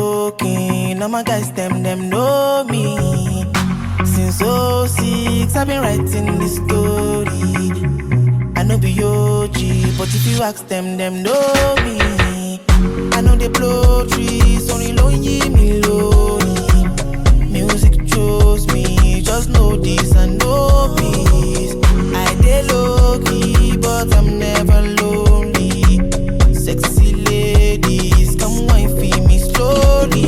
joking. All my guys, them know me. Since '06, I've been writing this story. I know be OG, but if you ask them know me. I know they blow trees, only lonely me lonely. Music chose me, just know this and know peace. I dey low key, but I'm never lonely. Sexy ladies, come wine for me slowly.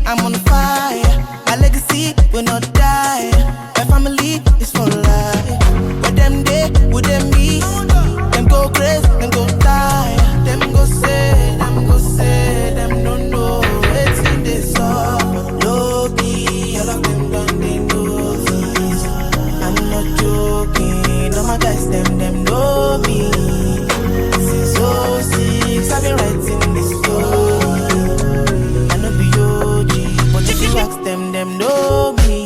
I'm on fire, my legacy will not die. My family is for life. But them day, would them be? Them go crazy, them go die. Them go say, them don't know. It's in this song. Low key, all of them done, they know this. I'm not joking, all my guys, them know me. Since '06, I've been writing this story. Ask them know me.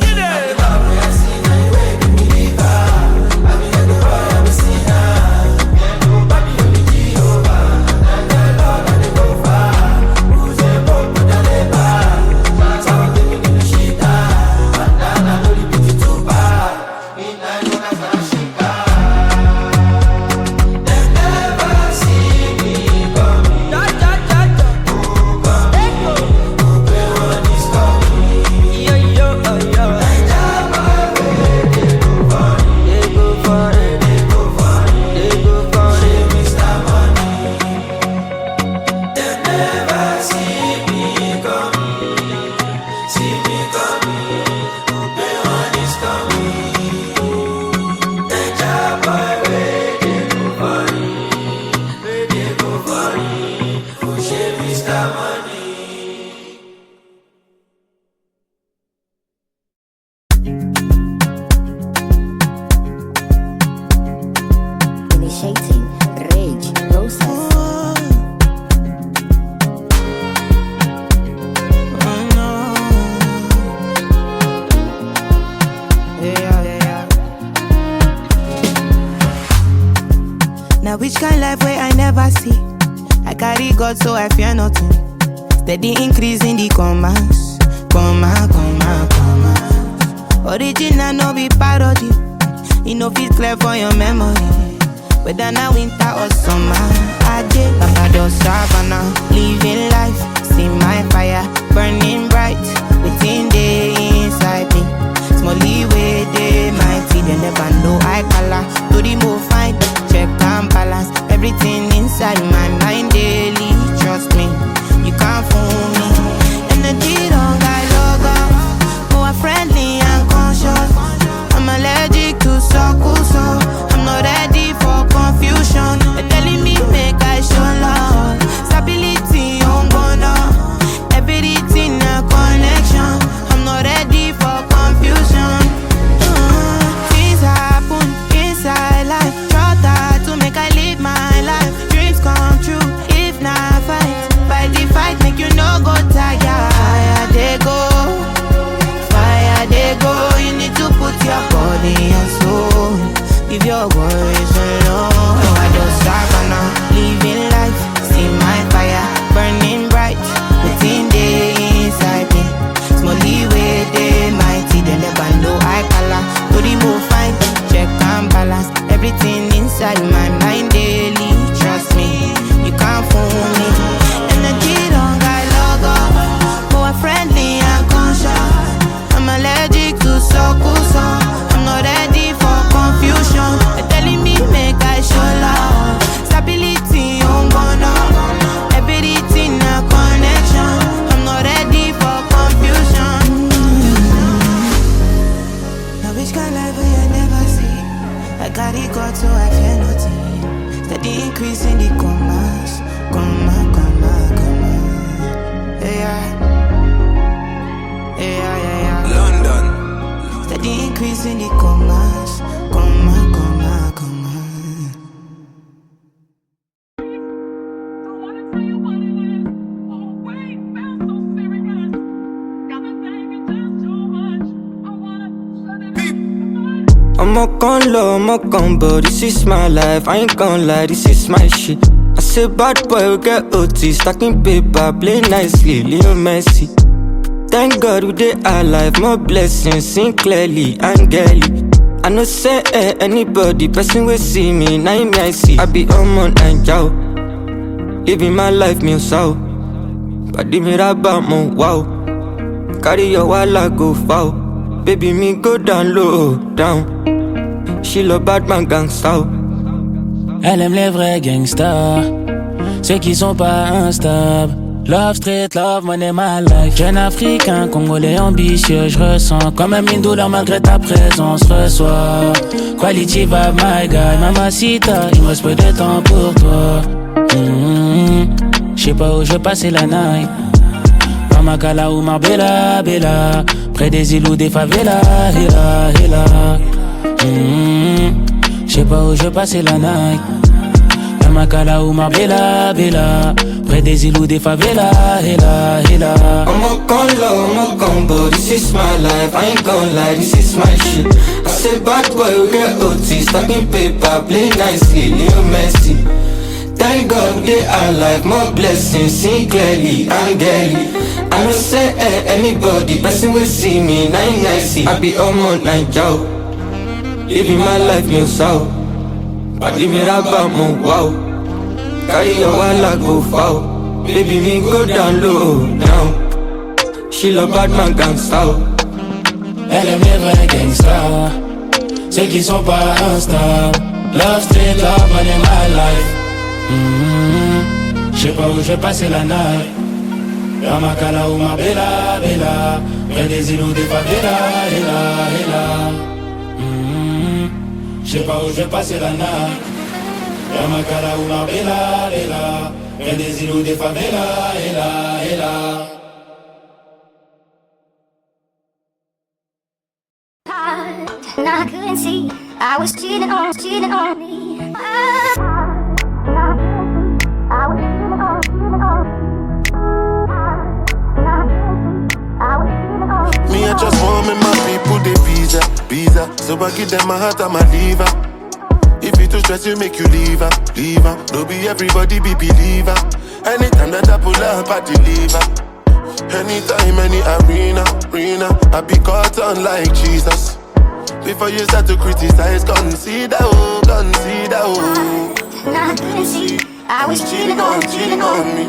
So I fear nothing. Steady increase in the commas. Original no be parody. You know fit clear for your memory. Whether now winter or summer, I did Barbados Savannah. Living life, see my fire burning bright within the inside me. Small leeway, they mighty. They never know I color. Do the move fine, check and balance. Everything inside my mind daily. Trust me, you can't fool me. Energy don't got logo. More friendly and conscious. I'm allergic to circles, so I'm not ready for confusion. They're telling me make I show love. Stability on bono. Everything a connection. I'm not ready for confusion. know which kind life you never see. I got it got so I fear nothing. Steady increase in the commas. Comma. Yeah. London. Steady increase in the commas. Comma. I'm a gun low, I'm a gun, but this is my life. I ain't gon' lie, this is my shit. I say bad boy, we get OT, stacking paper, play nicely, Leo Messi. Thank God we dey alive, more blessings, sing clearly, angelic. I no say anybody, person will see me, now me I see. I be on and yow, living my life, me so. But the me about my wow, carry your walla go foul. Baby me go down low, down. She love BADMAN GANGSTA. Elle aime les vrais gangsters, ceux qui sont pas instables. Love street, love money, my life. Jeune africain, congolais ambitieux, je ressens quand même une douleur malgré ta présence. Reçois quality vibe, my guy, mamacita, il me reste peu de temps pour toi. J'sais pas où je vais passer la night. Pamakala ou Marbella, Bella, près des îles ou des favelas, héla. J'sais pas où je vais passer la night. Pamakala ou Marbella, Bella, près des îles ou des favelas, héla. I'm a gun low, I'm a gun, but this is my life. I ain't gon' lie, this is my shit. I say bad boy, we get OT, stacking paper, play nicely, Leo Messi. Thank God we dey alive, more blessings, sing clearly, angelic. I no say anybody, person will see me, now I see. I be on and yow, living my life, me so. But the me about my wow, carry your walla go foul. Baby me go down low, down. She love BADMAN GANGSTA. Elle aime les vrais gangsters, ceux qui sont pas instables. Love street, love money, my life. J'sais pas où je vais passer la night. Pamakala ou Marbella, Bella, près des îles ou des favelas, héla. J'sais pas où je vais passer la night. Pamakala ou Marbella, Bella, près des îles ou des favelas, héla. And I couldn't see I was cheating on me. Me, I just want me, my people, they visa. So I give them my heart and my liver. If you too stress, you make you leave her. Don't be everybody be believer. Anytime that I pull up, I deliver. Anytime, any arena, I be caught on like Jesus. Before you start to criticize, consider. And I couldn't see I was cheating on me.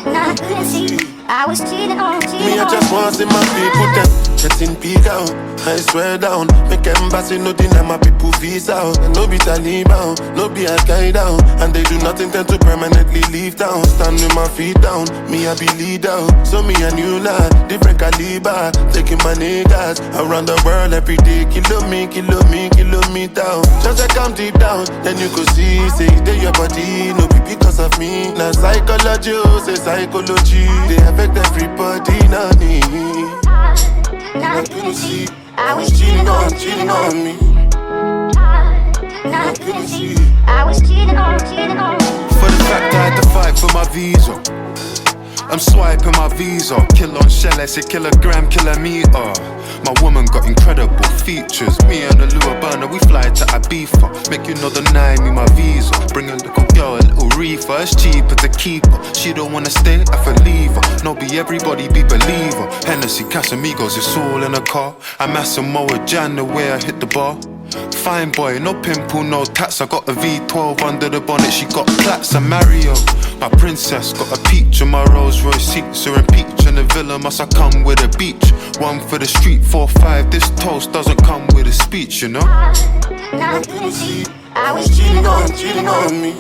And I couldn't see I was cheating on me. I just want to see my people them getting big out. I swear down, make embassy no deny my people visa out. No be Taliban, no be Al-Qaeda, and they do not intend to permanently leave town. Stand with my feet down, me I be leader. So me a new lad, different caliber, taking my niggas around the world every day. Kilo me down. Just like I'm deep down, then you could see, say they your body, no be because of me. Now psychology, say psychology, they affect everybody, not me. And I couldn't see I was cheating on me. And I couldn't see I was cheating on me. For the fact I had to fight for my visa, I'm swiping my visa. Kill on CHELLA, say kilogram, kilometer. My woman got incredible features. Me and the Lua burner, we fly to Ibiza. Make you know the 9, me my visa. Bring a little girl, a little reefer. It's cheaper to keep her. She don't wanna stay, I feel leave her. No be everybody be believer. Hennessy, Casamigos, it's all in a car. I'm Samoa Jan the way I hit the bar. Fine boy, no pimple, no tats. I got a V12 under the bonnet, she got plaits. I'm Mario, my princess. Got a peach on my Rolls Royce seats. Her and peach in the villa, must I come with a beach? One for the street, 4-5. This toast doesn't come with a speech, you know. And I couldn't see I was cheating on me.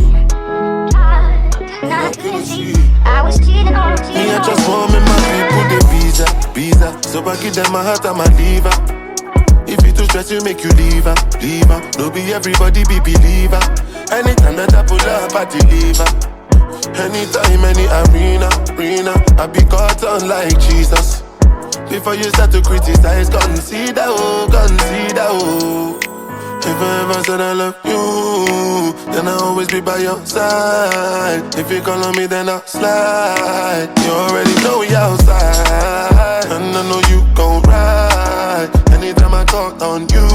And I couldn't see I was cheating on me. Me, I just want me, my people, they visa. So I give them my heart and my liver. stress you, make you leave her, leave her. No be everybody be believer. Anytime that I pull up, I deliver. Anytime, any arena, I be caught on like Jesus. Before you start to criticize, consider, oh. If I ever said I love you, then I'll always be by your side. If you call on me, then I'll slide. You already know we outside, and I know you gon' ride anytime I talk on you.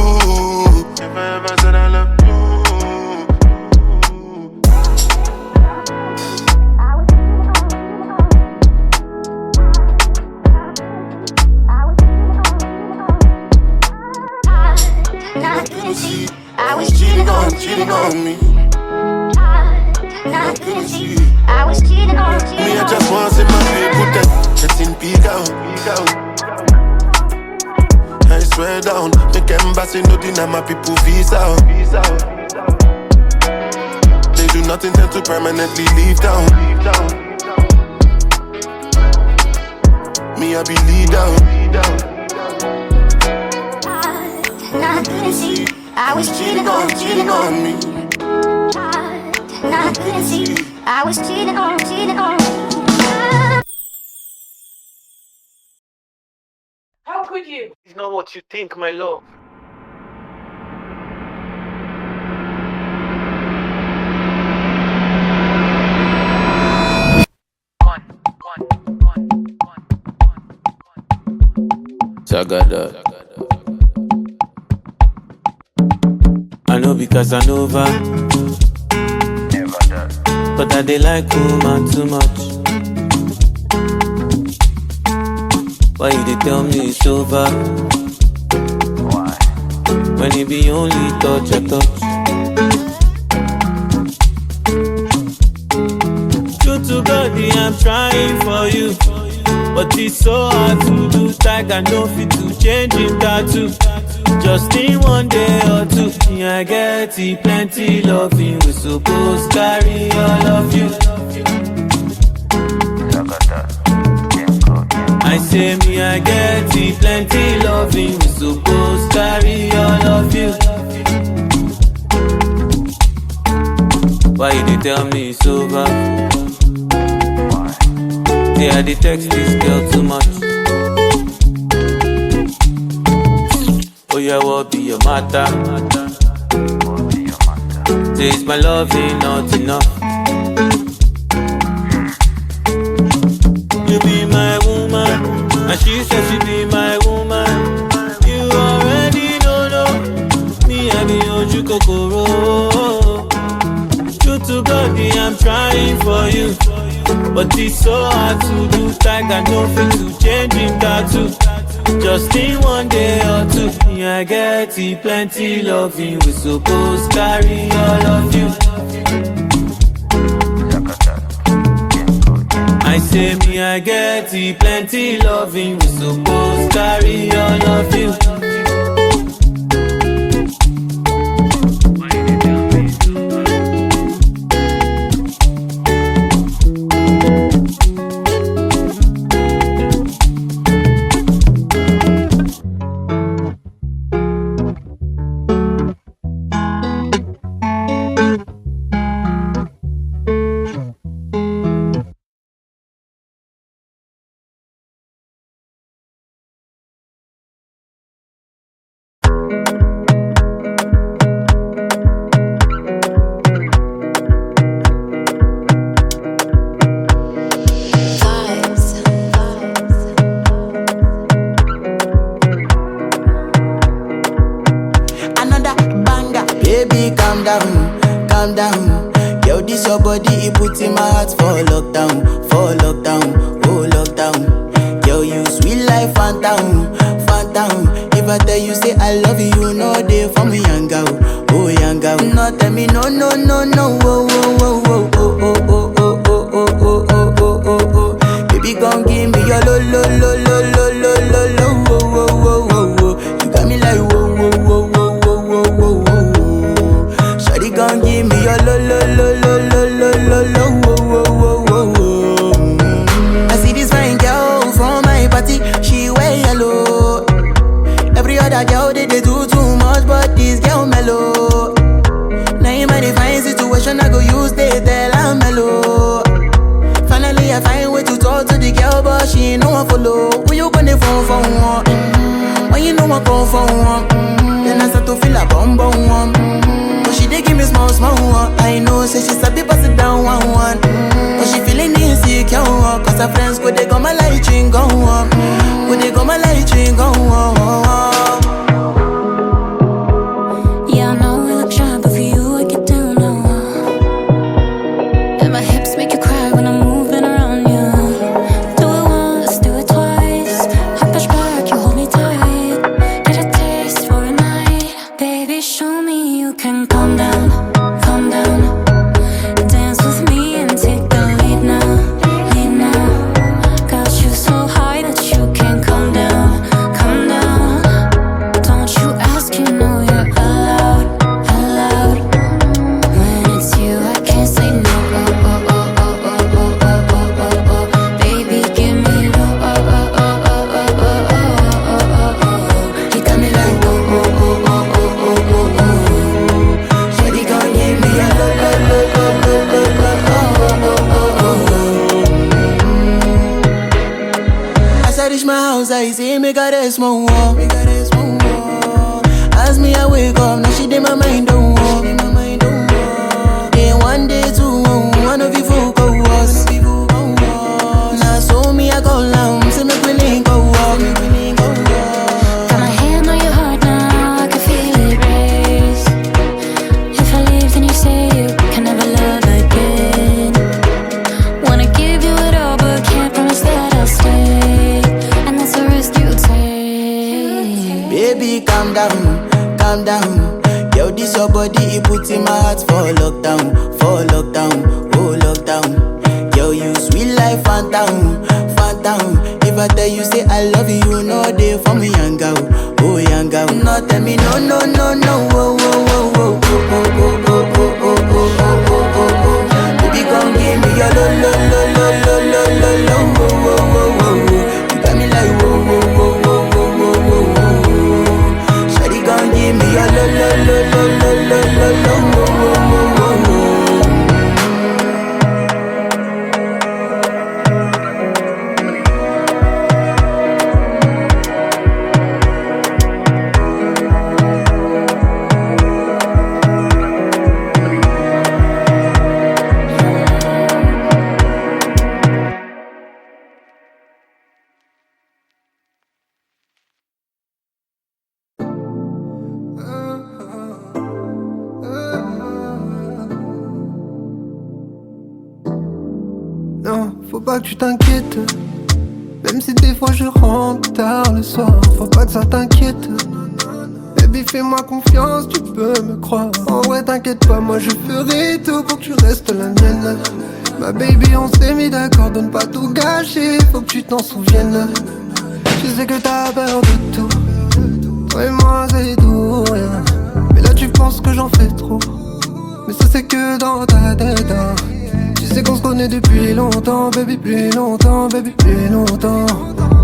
If I ever said I love you, I was cheating on me. I was cheating on Me, I just want to see my people them getting big out. I swear down, make embassy no deny my people visa out. They do nothing tend to permanently leave town. Me, I be lead out. I couldn't see. I was cheating on me. I couldn't see. I was cheating on. How could you? It's not what you think, my love. Sagada. I know be Casanova, but I dey like woman too much. Why you dey tell me it's over? Why? When it be only touch I touch. True to God, I'm trying for you, but it's so hard to do. Tag and no fit to change it tattoo. Just in one day or two, me I get it, plenty loving. We supposed carry all of you. I say me I get it, plenty loving. We supposed carry all of you. Why you dey tell me it's over? Say I dey text this girl too much. Oh yeah, what be your matter? Say it's my loving not enough. You be my woman, and she said she be my woman. You already know, me I be Oju Kokoro. True to God, I'm trying for you, but it's so hard to do. Tag and no fit to change in tattoo. Just in one day or two, me I get it, plenty loving. We supposed carry all of you. I say me I get it, plenty loving. We supposed carry all of you. Other girl they do too much, but this girl mellow. Now in my divine situation, I go use they tell I'm mellow. Finally, I find way to talk to the girl, but she ain't no one follow. Who you gonna phone for one? When you know I call for one, then I start to feel a bum bum one. But she dey give me small small one. I know, say she sabi pass it down one one. But she feeling insecure, cause her friends go they go my light ring go on. Go they go my light ring go on. Yeah, I know we look shy, but for you I get down low. And my hips make you cry when I'm moving around you. Do it once, do it twice. I push back, you hold me tight. Get a taste for a night. Baby, show me you can calm down, calm down. Dance with me and take the lead now, lead now. Got you so high that you can't come down, come down. Don't you ask, you know you're allowed, allowed. When it's you, I can't say no. Oh, oh, oh, oh, oh, oh, oh, oh, oh, oh. Baby, give me low. Oh, oh, oh, oh, oh, oh, oh, oh, oh, oh. You got me like oh, oh, oh, oh, oh, oh, oh, oh. Shawty gon' give me a low, low, low, low, low, low, low, oh, oh, oh, oh. As I reach my house, I see me got a small wall. As me I wake up, now she did my mind don't walk. Day one, day two, one of you folk go us. Now so me I go down, say me we link go walk. Got my hand on your heart now, I can feel it race. If I leave, then you say you can never love again. Wanna give you it all, but can't promise that I'll stay. And that's a risk you take. Baby, calm down, calm down. Yo, this your body, it puts in my heart for lockdown, oh lockdown. Yo, you sweet life, phantom, phantom. If I tell you say I love you, you know they for me young girl, oh young girl. No, tell me no, no, no, no, oh, oh, oh, oh, oh, oh, oh, oh, oh, oh, oh, oh, oh, oh. Baby, come give me your lo, lo, lo, lo, lo, lo, lo, lo, oh, oh, oh, oh, oh. You got me like whoa, whoa, whoa, whoa, whoa, whoa, whoa, whoa. Shawty gon' give me your lo, lo, lo, lo, lo, lo, lo, lo, oh, oh, oh, oh, oh. Non, faut pas que tu t'inquiètes. Même si des fois je rentre tard le soir, faut pas que ça t'inquiète. Baby, fais-moi confiance, tu peux me croire. En vrai, t'inquiète pas, moi je ferai tout pour que tu restes la mienne. Ma baby, on s'est mis d'accord de ne pas tout gâcher, faut que tu t'en souviennes. Je sais que t'as peur de tout, toi et moi c'est tout, rien. Mais là tu penses que j'en fais trop, mais ça c'est que dans ta tête, hein. Tu sais qu'on se connaît depuis longtemps, baby, plus longtemps, baby, plus longtemps.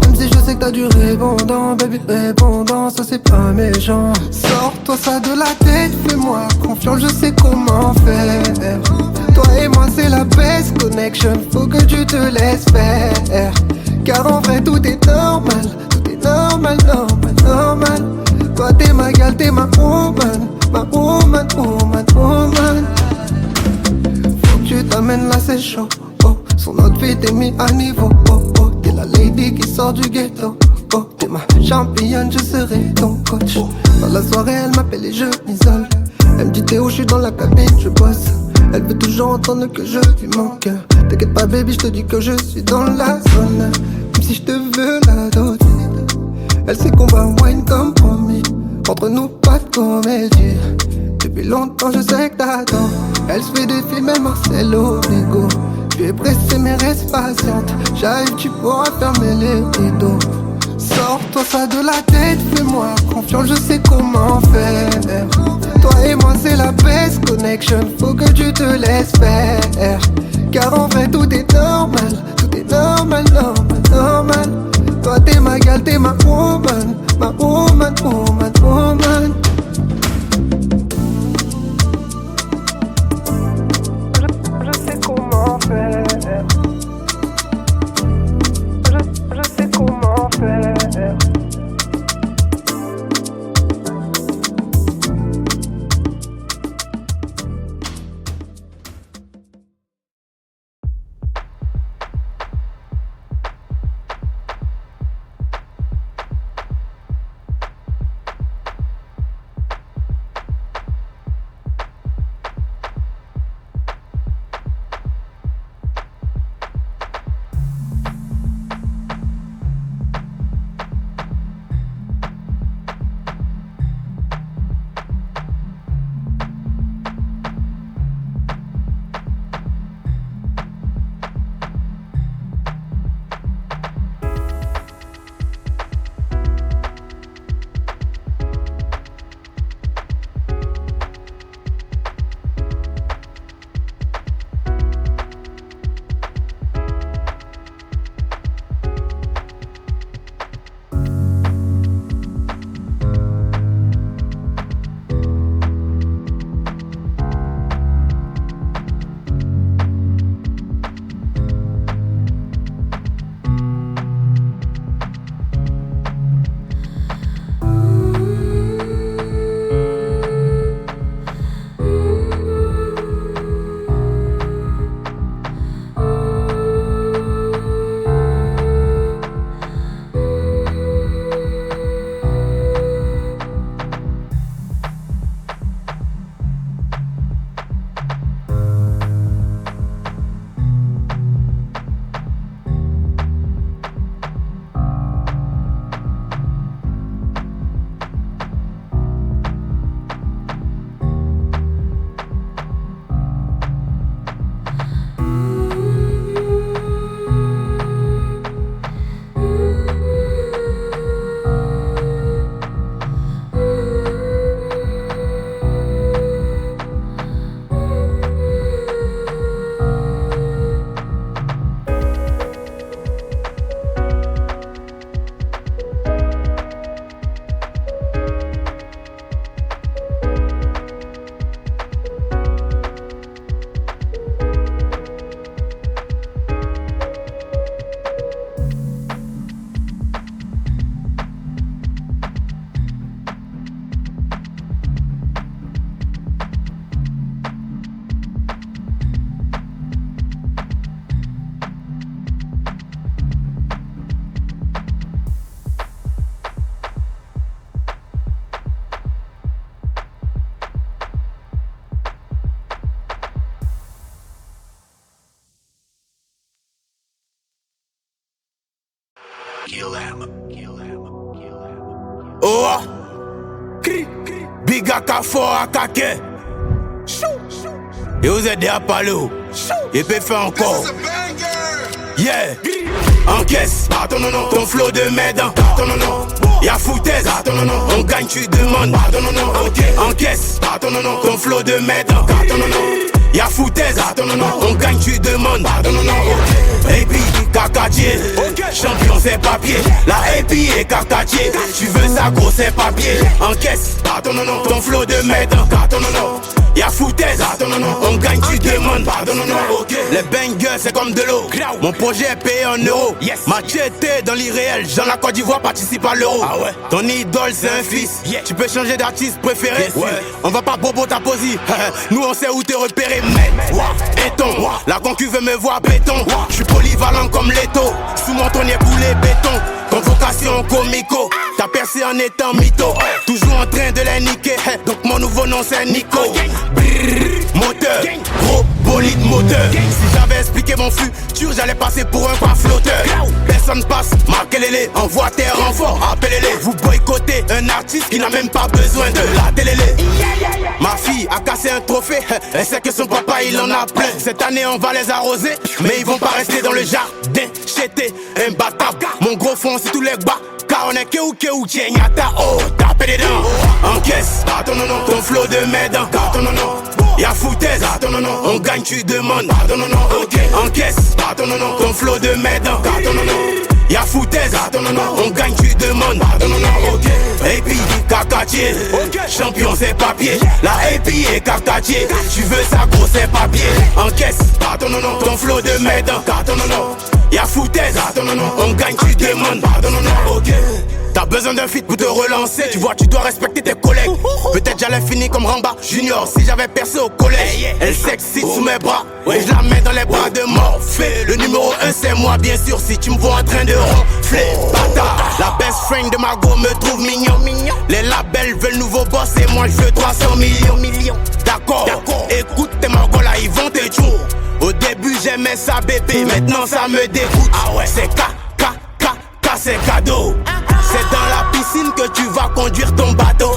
Même si je sais que t'as du répondant, baby, répondant, ça c'est pas méchant. Sors-toi ça de la tête, fais-moi confiance, je sais comment faire. Toi et moi c'est la best connection, faut que tu te laisses faire. Car en vrai tout est normal, normal, normal, normal. Toi t'es ma gal, t'es ma woman, woman, woman. Faut que tu t'amènes là c'est chaud, oh. Son outfit t'es mis à niveau, oh, oh. T'es la lady qui sort du ghetto, oh. T'es ma championne, je serai ton coach. Dans la soirée elle m'appelle et je m'isole. Elle me dit Théo, je suis dans la cabine, je bosse. Elle veut toujours entendre que je lui manque. T'inquiète pas baby, je te dis que je suis dans la zone. Même si je te veux la dose. Elle sait qu'on va wine comme promis. Entre nous pas de comédie. Depuis longtemps je sais que t'attends. Elle se fait des films et Marcelo Lego. Tu es pressée mais reste patiente. J'arrive, tu pourras fermer les rideaux. Sors-toi ça de la tête, fais-moi confiance, je sais comment faire. Toi et moi c'est la best connection, faut que tu te laisses faire. Car en vrai tout est normal, normal, normal. Toi t'es ma gal, t'es ma woman, woman, woman. Big Akafo Akake. Et vous êtes à Palo. Et peut faire encore. Yeah. Encaisse, ton flow de merde. Y'a foutaise, on gagne, tu demandes. Ok, encaisse, ton flow de merde. Y'a foutaise, on gagne, tu demandes. Et puis, Kakatier, champion c'est papier. La AP est Kakatier, tu veux ça gros c'est papier. Encaisse, ton flow de merde. Y'a foutaise, on gagne, tu demandes. Les bangers c'est comme de l'eau. Mon projet est payé en euros. Machete dans l'irréel, Jean la Côte d'Ivoire participe à l'euro. Ton idole c'est un fils. Tu peux changer d'artiste préféré. On va pas bobo ta posie. Nous on sait où te repérer. Béton, la concu veut me voir béton. J'suis polyvalent comme Leto. Sous mon tonnier poulet béton. Convocation comico. T'as percé en étant mytho. Toujours en train de les niquer. Donc mon nouveau nom c'est Nico. Moteur, gros bolide moteur. Si j'avais expliqué mon futur, j'allais passer pour un quoi flotteur. Personne passe, marquez-les, envoie tes renforts, appelez-les. Vous boycottez un artiste qui n'a même pas besoin de la télé. Ma fille a cassé un trophée, elle sait que son papa il en a plein. Cette année on va les arroser, mais ils vont pas rester dans le jardin. J'étais imbattable, mon gros fond c'est tous les bas. Car on est Keu Tchenyata, oh, tapez les dents. Encaisse, ton flow de merde. Y'a foutaise, on gagne, tu demandes. Ok, encaisse, ton flow de merde. Y'a foutaise, on gagne, tu demandes. Et puis, Kakatier, champion c'est papier. La AP est Kakatier, tu veux ça gros c'est papier. Encaisse, ton flow de merde. Y'a foutaise, on gagne, tu demandes. T'as besoin d'un feat pour te relancer. Tu vois, tu dois respecter tes collègues. Peut-être j'allais finir comme Ramba Junior si j'avais percé au collège. Elle s'excite sous mes bras et je la mets dans les bras de Morphée. Le numéro 1 c'est moi bien sûr. Si tu me vois en train de ronfler, bâtard. La best friend de Margot me trouve mignon. Les labels veulent nouveau boss et moi je veux 300 millions. D'accord, écoute tes Margot là ils vont te tuer. Au début j'aimais ça bébé, maintenant ça me dégoûte. C'est c'est cadeau. C'est dans la piscine que tu vas conduire ton bateau.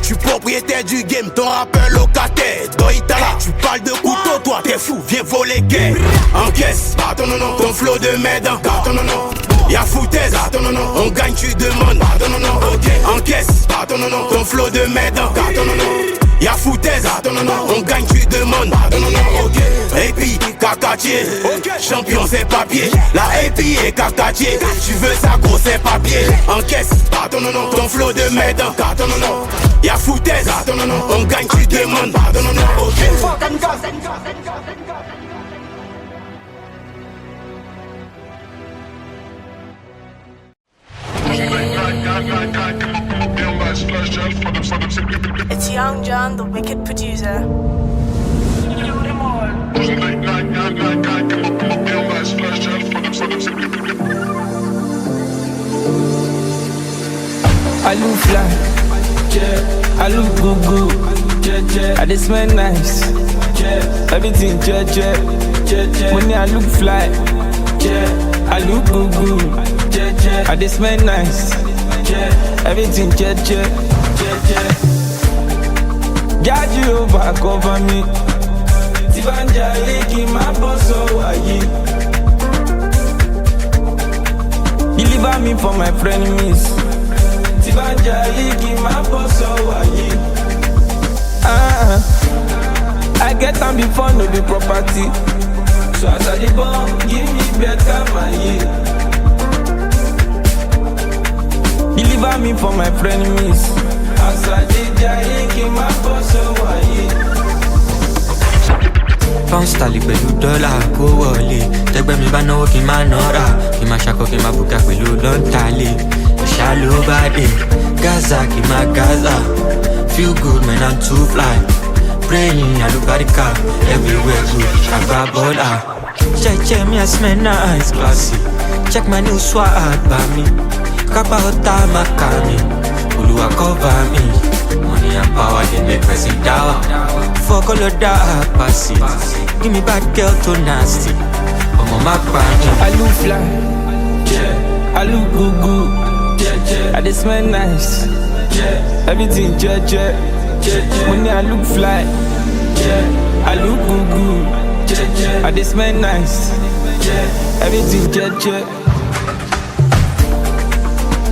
Tu propriétaire du game, ton rappeur locataire. Doitala, tu parles de couteau, toi t'es fou, viens voler gay. Encaisse, ton flow de merde. Y'a foutaise, on gagne, tu demandes. Ok, encaisse, ton flow de merde. Y'a foutaise, on gagne, tu demandes. Et puis, Kakatier, champion c'est papier. La AP est Kakatier, tu veux ça gros c'est papier. Encaisse, ton flow de merde. Y'a foutaise, on gagne, tu demandes. It's Young John, the wicked producer. I look fly, I look good, I just smell nice, everything money I look fly, I look good, I just smell nice, everything God Jehovah cover me, Tibanja Leki my boss deliver me from my frenemies. Tibanja Leki my boss I get them before no be property. So as I dey born, give me better money. Deliver me from my frenemies. As I dey my boss Pound sterling pẹ̀lú dọ́là kó wọlé. Tẹ́gbẹ́ mi bá náwó kí n má nọ́ra. Kí n má ṣakọ kí n má bùkà pẹ̀lú lọ́ntàlẹ̀. Ìṣá ló bá dé. Gaza kí n má Gaza. Feel good man I'm too fly. Praying alubarika everywhere good. Àgbà bọ́lá. Check me I smell nice classy. Check my new swag bá mi. Kápá ọ̀tá má kà mí. Olúwa cover me. Money and power they make person down. Fuck all of that pass it. Give me bad girl too nasty. I'm on my body. I look fly, I look good, I just smell nice, Everything jet. Money I look fly, I look good. I dey smell nice, everything jet.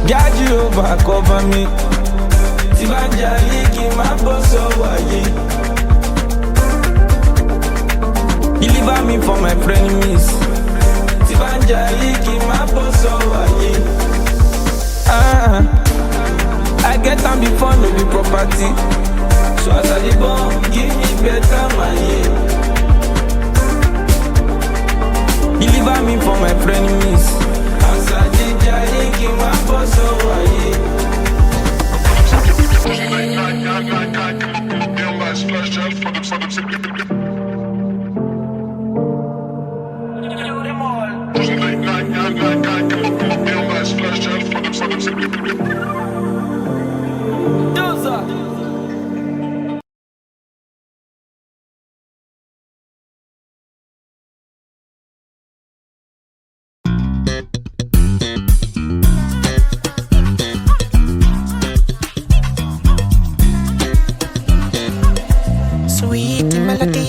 God Jehovah cover me. Tibanja yiki my boss away. Deliver me from my frenemies. Tibanja yiki my boss away. I get time before no be property. So as I dey born, give me better money. Deliver me from my frenemies. As I dey jolly, give my boss away. Sweet melody.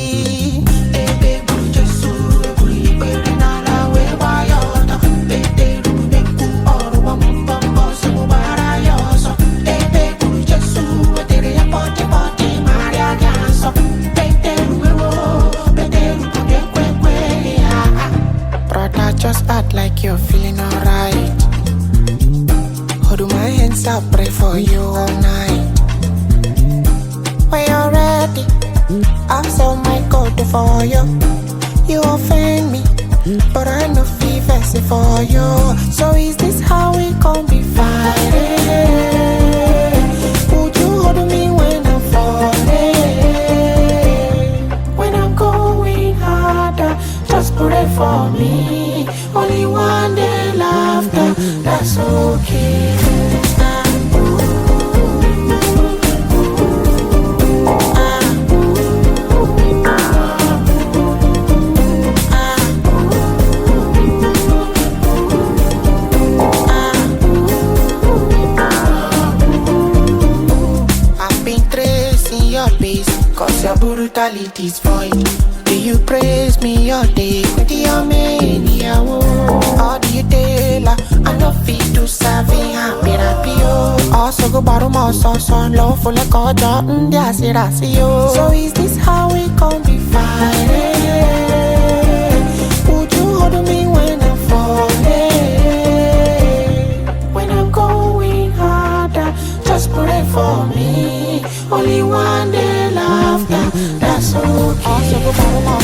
Just act like you're feeling alright. Hold my hands up, pray for you all night. When you're ready, I'll sell my coat for you. You offend me, but I know fever's for you. So is this how we gon' be fighting? Would you hold me when I'm falling? When I'm going harder, just pray for me. Only one day laughter, that's okay. I've been tracing your pace, cause your brutality's void. Do you praise me all day with your mania? Or do you tell her I no fit to serve happy rapio? Also go borrow more sauce on love for like a job, that's yo. So is this how we gon' be fighting? Would you hold me when I'm falling? When I'm going harder, just pray for me. Only one day laughter, that's okay. Also go borrow more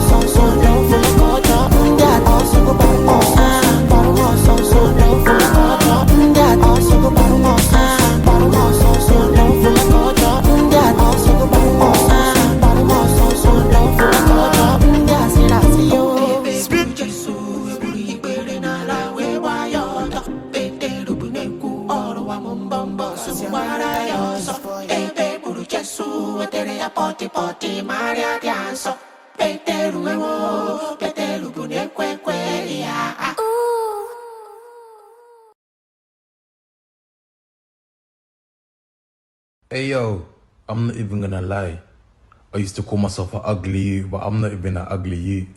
sauce on love for like a job, also go borrow more sauce on love for like a job, also go borrow more sauce on love for like a job, also go borrow more sauce on love for like a job, that's yo. Speak Jesus, we pray na la we wa yo to, pete rubuneku oro wa mumbombo so wara yo so, ebe buru Jesus, tere ya poti Maria dianso, pete ruewo, pete rubuneku ya. Hey yo, I'm not even gonna lie. I used to call myself an ugly you, but I'm not even an ugly you.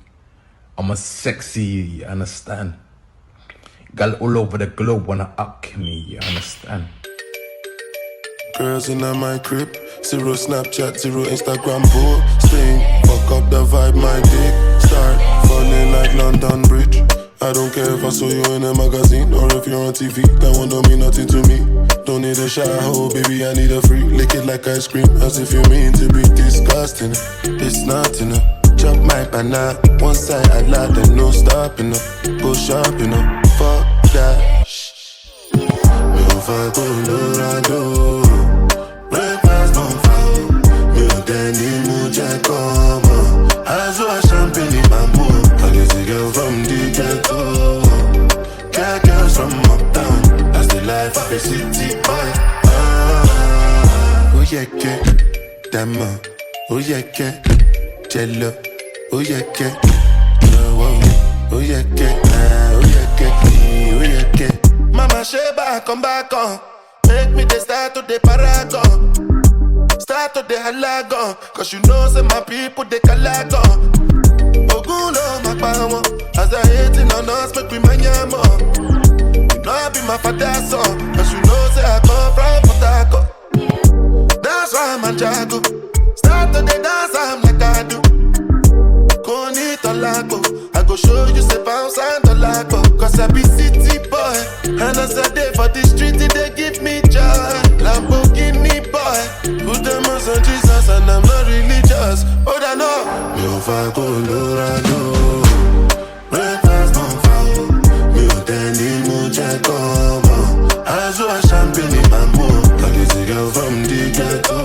I'm a sexy you, you understand? Girl all over the globe wanna up me, you understand? Girls in my crib, 0 Snapchat, 0 Instagram posting. Fuck up the vibe, my dick start falling like London Bridge. I don't care if I saw you in a magazine or if you're on TV. That one don't mean nothing to me. Don't need a shower, oh baby, I need a free. Lick it like ice cream, as if you mean to be disgusting. It's not enough. Chop my banana, one side I lie, then no stopping up. Go shopping up, fuck that. Me over Colorado, breakfast on fire. Me on Danny Muja come. I saw a champagne in my mood. I get a girl from the ghetto. Got girls from uptown. That's the life of a city boy. Oh yeah, Dama. Oh yeah, Chella. Oh yeah, oh yeah, oh yeah, Mama Sheba, come back on. Make make me they start to the paragon. Start to the halagon. Cause you know say my people they calagon. Oguno my power. As I hating on us make me manyamo. You know I be my father's son. Cause you know say I come from Potako. That's why I'm a jago. Start to the dance I'm like I do. Konito lago. I go show you say bounce and the lago. Cause I be city boy. And as I day for the street they give me joy. Lamborghini boy. Put them on Jesus and I'm not religious. Oh I know. Me if I go Lorado. Breakfast on fire. Me o teni mucha como. As you a champagne in bamboo. I get a girl from the ghetto.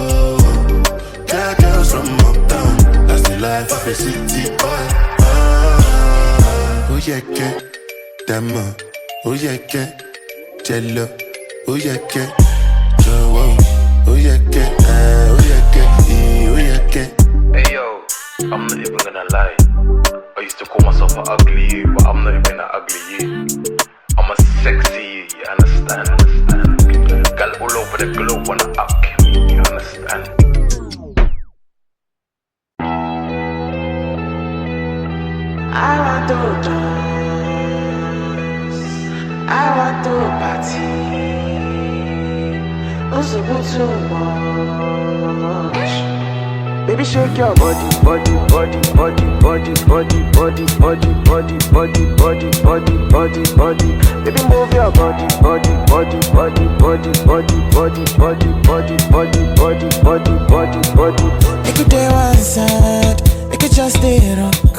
Got girls from uptown. That's the life of a city boy. Oh yeah, get Dama. Oh yeah, get Chella. Oh yeah, get Joe. Oh yeah, get oh yeah, get oh yeah, get. Hey yo, I'm not even gonna lie. I used to call myself an ugly you, but I'm not even an ugly you. I'm a sexy you, you understand? Girl all over the globe wanna up me, you understand? I want to dance, I want to party. Also good too much. Baby shake your body, body, body, body, body, body, body, body, body, body, body, body, body, body. Baby move your body, body, body, body, body, body, body, body, body, body, body, body, body, body. Make it day one side, make it just stay rock.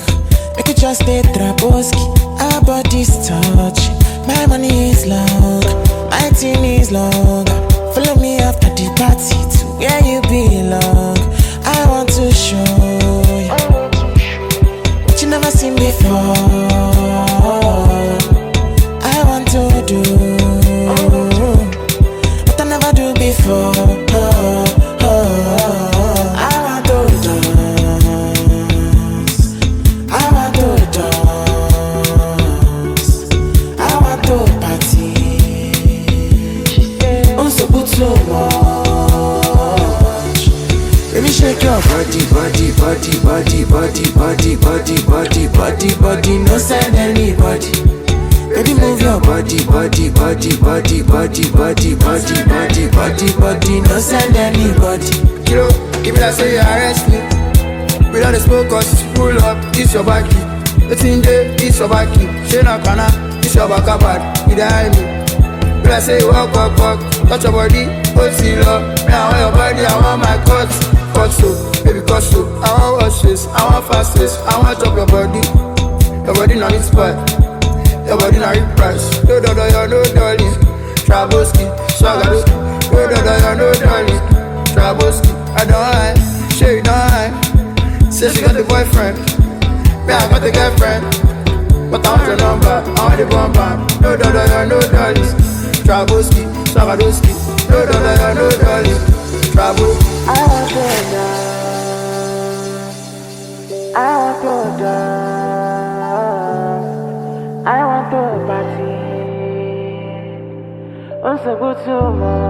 Make it just stay traboski. Our bodies touch. My money is long, my team is long. Follow me after the party to where you belong. I want to show you what you never seen before. I want to do what I never do before. I want to dance. I want to dance. I want to party. I'm so good so much. Baby shake your body, body, body, body, body, body, body, body, body, body. No send anybody. Baby move your body, body, body, body, body, body, body, body, body, body. No send anybody. Kilo, if I say you arrest me, we don't smoke cause it's pull up, it's your body. The thing there, it's your body. Say no kana, it's your back bad. You die me. If I say walk, walk, walk, touch your body, hold see love. Me I want your body, I want my cuts. Cut so, baby cut so. I want wash face, I want fast face. I want chop your body not need spot. Your body not real price. No, no, no, no, darling. Traboski, swagger. No, no, no, no, darling. Traboski, I don't hide, sure you don't hide. Say she got a boyfriend, me I got a girlfriend. But I want your number, I want the bumper. No, no, no, no, darling. Traboski, swaggerski. No, no, no, no, darling. Traboski. I want to dance, I want to dance, I want to party. I'm so good so much.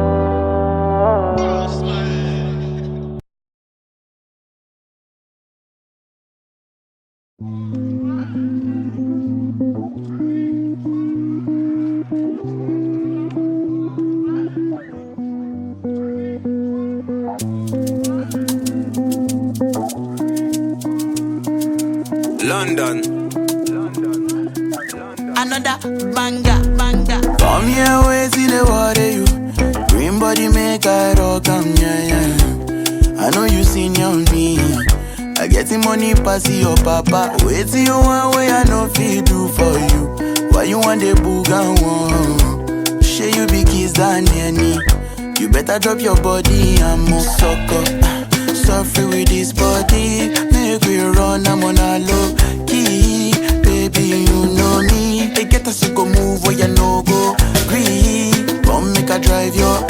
London. Another banger. Come here, wait till the water you. Green body make I rock, yeah. I know you seen on me. I get the money pass your papa. Wait till you want way I know feel do for you. Why you want the boogan one? Share you be kiss than any. You better drop your body and more sucker. Suffer with this body. Make we run, I'm on a low key. Baby, you know me. They get us to go move where you no go. Green. Come make a drive your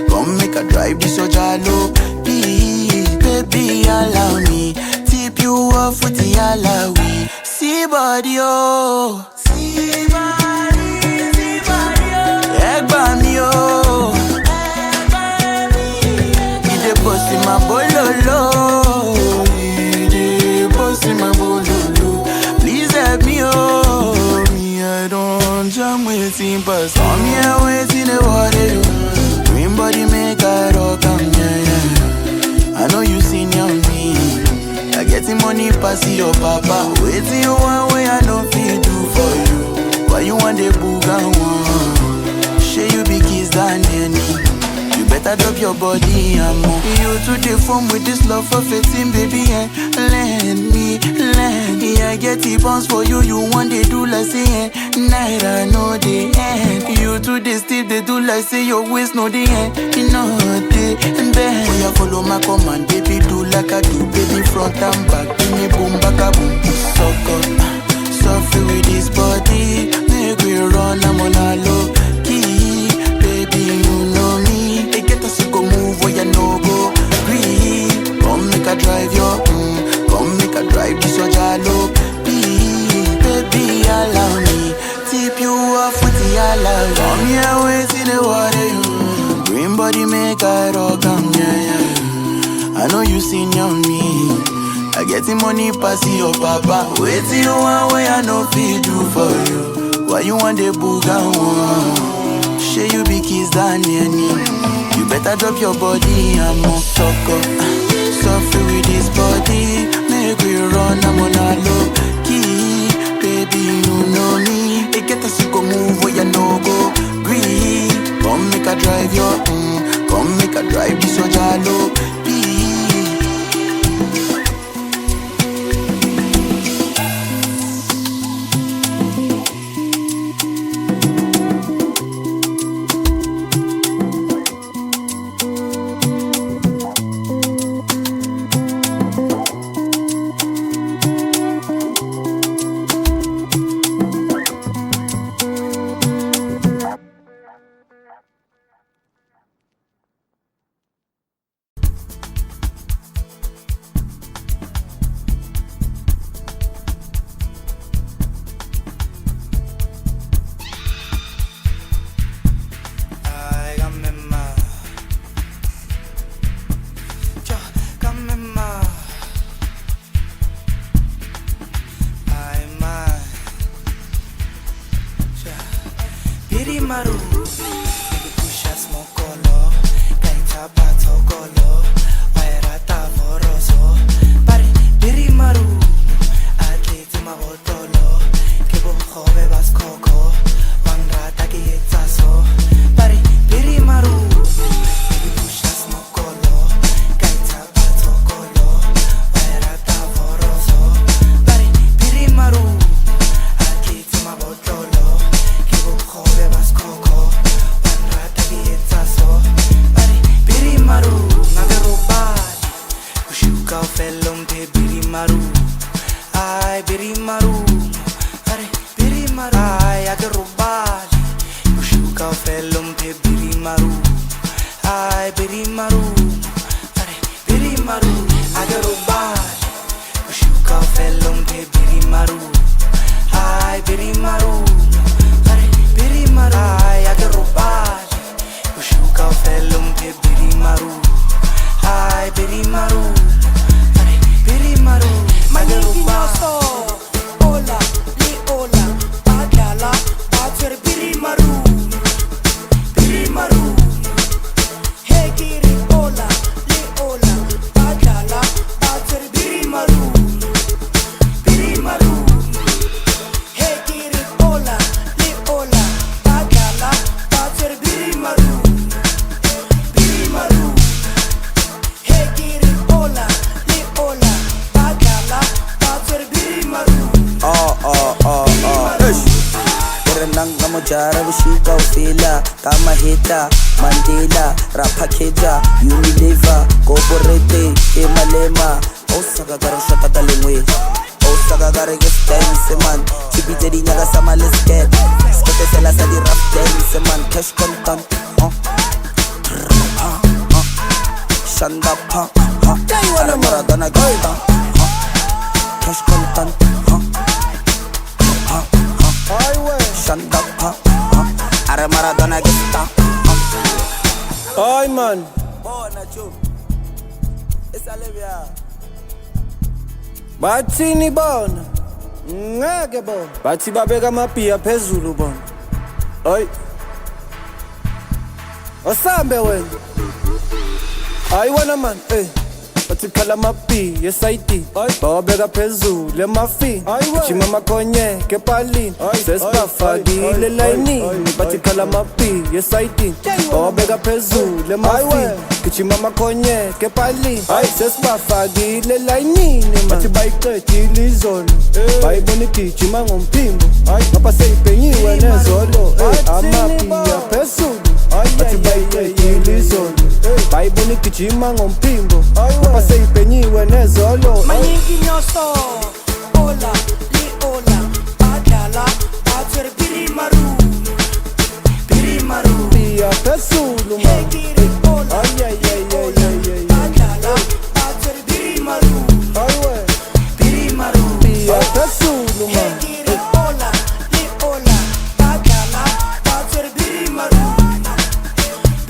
come make a drive this your jalo. Baby, allow me. Tip you off with the alawi. See body, oh. See body, oh. Egg by me, oh. pass your papa. Waiting you one way I no fit do for you. Why you want the booga one? Share you be kiss than any. You better drop your body and move. You to the form with this love for 15, baby, and lend me. I get the bounce for you, you want they do like say, night I know the end. You to the steep, they do like say your waist know the end. You know the bend. Oh, you follow my command, baby, do like I do, baby, front and back. Give me boom, back a boom. Suck up, suffer with this body. Make we run, I'm on a low key. Baby, you know me. They get us to go move where you no go. Breathe, come make a drive your come make a drive this your jalo. Baby, allow me tip you off with the allow. Come here, wait in the water, you green body make I rock, yeah. I know you seen on me. I get the money pass your papa. Wait till you one way I no fit do for you. Why you want the booga one? Share you be kiss than any. You better drop your body and more suck up. Suffer with this body. Make we run, I'm on a low key. Baby, you know me. They get us to go move where you no go. Breathe. Come make a drive your come make a drive this your jalo. Biri Marung, pusha smokolo, kaita patokolo, waera tavoroso. Pare Biri Marung, atleti mabotolo, kebo jove baskoko, wangrata kietaso. Pare Biri Marung, pusha smokolo, kaita patokolo, waera tavoroso. Pare Biri Marung, atleti mabotolo. Biri Marung, nagarobali, kushuka felom te Biri Marung, ay Biri Marung, are Biri Marung, ay agarobali, kushuka felom te Biri Marung, ay Biri Marung, are Biri Marung, agarobali, kushuka felom te Biri Marung, ay Biri Marung. Biri Marung, ay agarobali, kushuka felom te Biri Marung, ay Biri Marung, Biri Marung, agarobali. Ola, li ola, badala, bater Biri Marung, Biri Marung. Hey kiri ola, li ola, badala, bater Biri Marung, Biri Marung. Hey kiri ola. Biri Marung, Biri Marung. Hey kiri ola, li ola, badala, bater Biri Marung. Renang kamu jara bishika ufila kama hita Mandela rapa keja Unilever Corporate Emalema Osaka gara shaka dalengwe Osaka gara get dance man Chibi jadi nyaga sama let's get Skete sela sadi rap dance man Cash content Shanda pa Ara maradona gita Cash content Shanda pa Ara maradona gita Ay man Bona chu Esa levia Bathi ni bona ngeke bona bathi babeka amaphiya phezulu bona hayi osambe wena hayi wena man Batikala mapi, yes I did. Bawabega pezu, le mafi. Kichima makonye, kepalin. Sespa fagi, le laini. Batikala mapi, yes I did. Bawabega pezu, le mafi. Kichima makonye, kepalin. Sespa fagi, le laini. Batibaike, tili zolo. Baiboni kichima ngompimbo. Mapase ipenyi wene zolo. Amapi ya pesu. Batibaike, tili zolo. Baiboni kichima ngompimbo. Mapase ipenyi wene zolo. Manyingi nyoso. Ola, li ola. Badala, batur Biri Marung. Biri Marung. Pia pesu luma. Hegiri ola. Badala, batur Biri Marung. Biri Marung. Pia pesu luma. Hegiri ola, li ola. Badala, batur Biri Marung.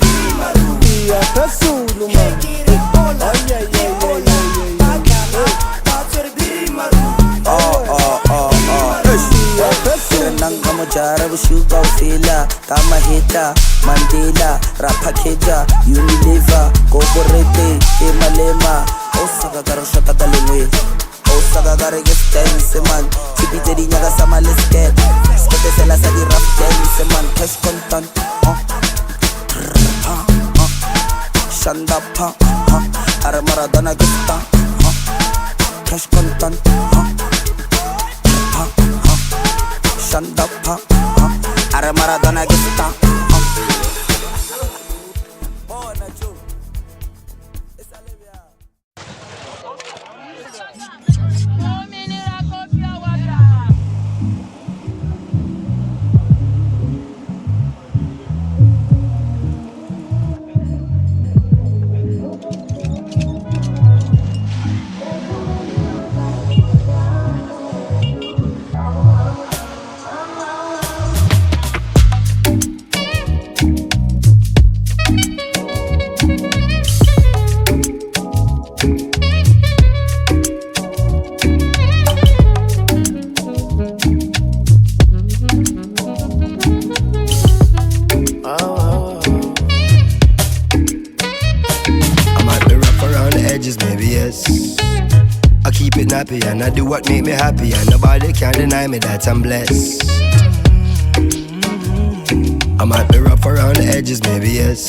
Biri Marung. Pia pesu luma. Hegiri ola, li ola. Badala, batur Biri Marung. Nanga mojara bushuka ufila kama hita Mandela rapa keja Unilever Corporate Emalema Osaka garoshata galengwe Osaka garege dance man Tipite di nyaga sama lesket Skete sela sa di rap dance man Cash content Shanda pa Are Maradona gesta Cash content Shanda pa Are Maradona gesta And I do what make me happy, and nobody can deny me that I'm blessed. I might be rough around the edges, maybe yes.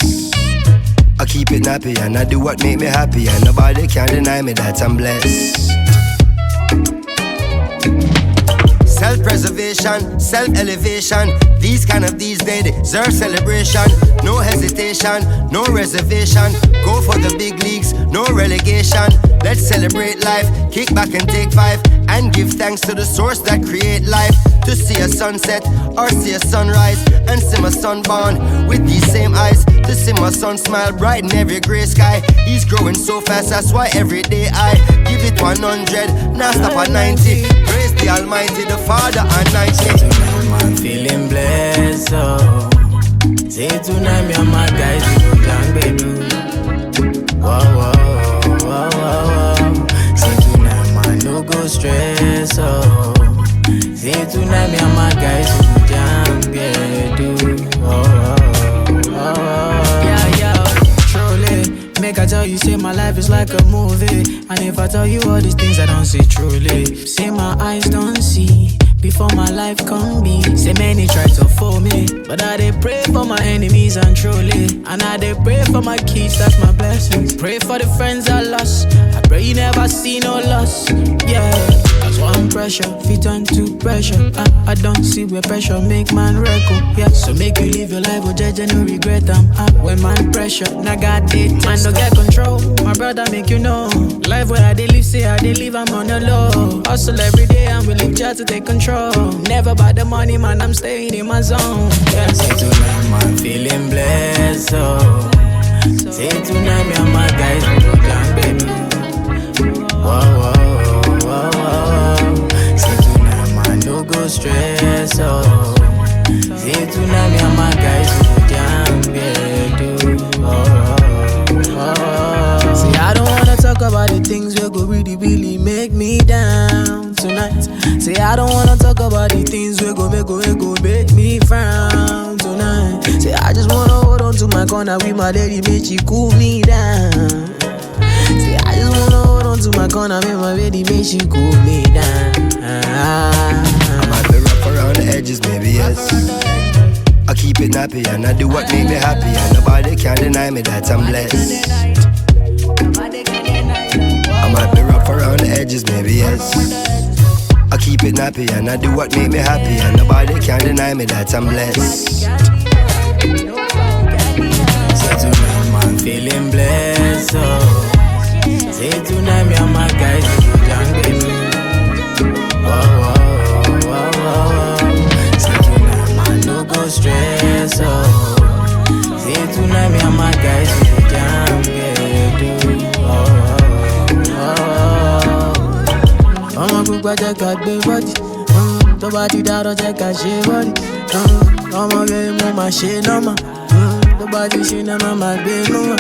I keep it nappy, and I do what make me happy, and nobody can deny me that I'm blessed. Self-preservation, self-elevation. These days deserve celebration. No hesitation, no reservation. Go for the big leagues, no relegation. Let's celebrate life, kick back and take 5. And give thanks to the source that create life. To see a sunset or see a sunrise. And see my son born with these same eyes. To see my son smile bright in every grey sky. He's growing so fast, that's why every day I give it 100, now stop at 90. Praise the Almighty, the Father and 90. Tonight I'm feeling blessed, oh. Say tonight me and my guys we go down, baby. Wow, wow, wow, wow, wow. Say tonight man no go stress, oh. Say tonight me and my guys we go down, baby. Oh, oh, oh, oh. Yeah, yeah, truly. Make I tell you, say my life is like a movie. And if I tell you all these things I don't see truly. Say my eyes don't see before my life come be. Say many try to fool me, but I dey pray for my enemies and truly. And I dey pray for my kids, that's my blessings. Pray for the friends I lost, I pray you never see no loss. Yeah, that's one pressure, fit on to pressure. I don't see where pressure make man record. Yeah, so make you live your life with judge and no regret. I'm up when man pressure, now got it. Man don't get control, my brother make you know. Life where I dey live, say I dey live, I'm on the low. Hustle every day and we live just to take control. Never by the money, man, I'm staying in my zone. Yeah. Say tonight, man, feeling blessed, oh. Say tonight, me and my guys, we go down, baby. Wow, wow, wow, wow. Say tonight, man, no go stress, oh. Say tonight, me and my guys, we go down, baby. Oh, oh, oh. See, I don't wanna talk about the things that go really, really make me down tonight. Say I don't wanna talk about the things we go make me frown tonight. Say I just wanna hold on to my corner with my lady, make she cool me down. Say I just wanna ready, make she cool me down. I might be rough around the edges, maybe yes. I keep it nappy and I do what make me happy, and nobody can deny me that I'm blessed. I might be rough around the edges, maybe yes. I keep it nappy and I do what make me happy, and nobody can deny me that I'm blessed. Say tonight I'm feeling blessed, oh. Say tonight me and my guys we jungle. Oh, oh, oh, oh, oh. Say tonight man no go stress, oh. Say tonight me and my guys we jungle. Oh, oh, oh. I'ma cook by the cat baby body. To body that or check a she body. I'ma get more my shit no ma. To body she never my baby no ma.